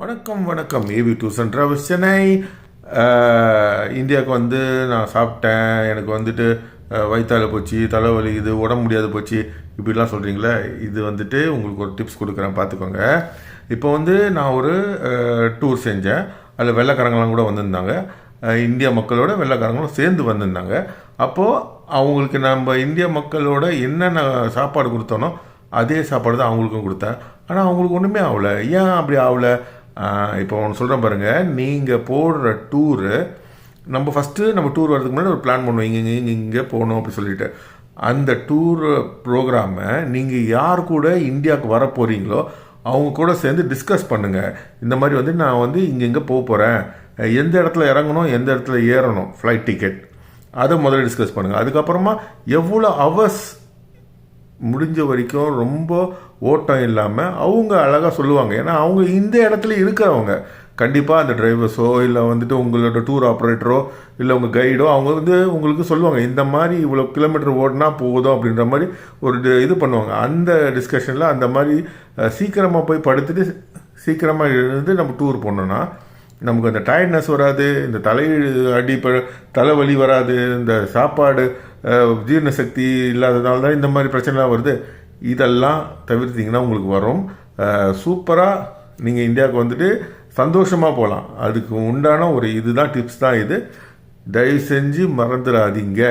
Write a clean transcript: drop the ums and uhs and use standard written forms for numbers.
வணக்கம் வணக்கம் AV tours and travels Chennai. இந்தியாவுக்கு வந்து நான் சாப்பிட்டேன், எனக்கு வந்துட்டு வயிற்றால போச்சு, தலைவலி, இது உடம்பு முடியாது போச்சு, இப்படிலாம் சொல்கிறீங்களே. இது வந்துட்டு உங்களுக்கு ஒரு டிப்ஸ் கொடுக்குறேன், பார்த்துக்கோங்க. இப்போ வந்து நான் ஒரு டூர் செஞ்சேன். அதில் வெள்ளைக்காரங்களாம் கூட வந்திருந்தாங்க. இந்தியா மக்களோட வெள்ளைக்காரங்களும் சேர்ந்து வந்திருந்தாங்க. அப்போது அவங்களுக்கு நம்ம இந்திய மக்களோட என்னென்ன சாப்பாடு கொடுத்தோனோ அதே சாப்பாடு தான் அவங்களுக்கும் கொடுத்தேன். ஆனால் அவங்களுக்கு ஒன்றுமே ஆகலை. ஏன் அப்படி ஆகலை? இப்போ ஒன்று சொல்கிறேன் பாருங்கள். நீங்கள் போடுற டூரு, நம்ம ஃபஸ்ட்டு நம்ம டூர் வரதுக்கு முன்னாடி ஒரு பிளான் பண்ணுவோம், இங்கே போகணும் அப்படி சொல்லிட்டு. அந்த டூர் ப்ரோக்ராமை நீங்கள் யார் கூட இந்தியாவுக்கு வர போகிறீங்களோ அவங்க கூட சேர்ந்து டிஸ்கஸ் பண்ணுங்கள். இந்த மாதிரி வந்து நான் வந்து இங்கே போக போகிறேன், எந்த இடத்துல இறங்கணும், எந்த இடத்துல ஏறணும், ஃப்ளைட் டிக்கெட், அதை முதல்ல டிஸ்கஸ் பண்ணுங்கள். அதுக்கப்புறமா எவ்வளோ ஹவர்ஸ் முடிஞ்ச வரைக்கும் ரொம்ப ஓட்டம் இல்லாமல் அவங்க அழகாக சொல்லுவாங்க. ஏன்னா அவங்க இந்த இடத்துல இருக்கிறவங்க. கண்டிப்பாக அந்த டிரைவர்ஸோ இல்லை வந்துட்டு உங்களோட டூர் ஆப்ரேட்டரோ இல்லை உங்கள் கைடோ அவங்க வந்து உங்களுக்கு சொல்லுவாங்க, இந்த மாதிரி இவ்வளோ கிலோமீட்டர் ஓடினா போதும் அப்படின்ற மாதிரி ஒரு இது பண்ணுவாங்க. அந்த டிஸ்கஷனில் அந்த மாதிரி சீக்கிரமாக போய் படுத்துட்டு சீக்கிரமாக எழுந்து நம்ம டூர் போனோன்னா நமக்கு அந்த டயர்ட்னஸ் வராது, இந்த தலைவலி வராது, இந்த சாப்பாடு ஜீரண சக்தி இல்லாததுனால தான் இந்த மாதிரி பிரச்சனைலாம் வருது. இதெல்லாம் தவிர்த்திங்கன்னா உங்களுக்கு வரும். சூப்பராக நீங்கள் இந்தியாவுக்கு வந்துட்டு சந்தோஷமாக போகலாம். அதுக்கு உண்டான ஒரு இதுதான் டிப்ஸ் தான் இது. தயவு செஞ்சு மறந்துடாதீங்க.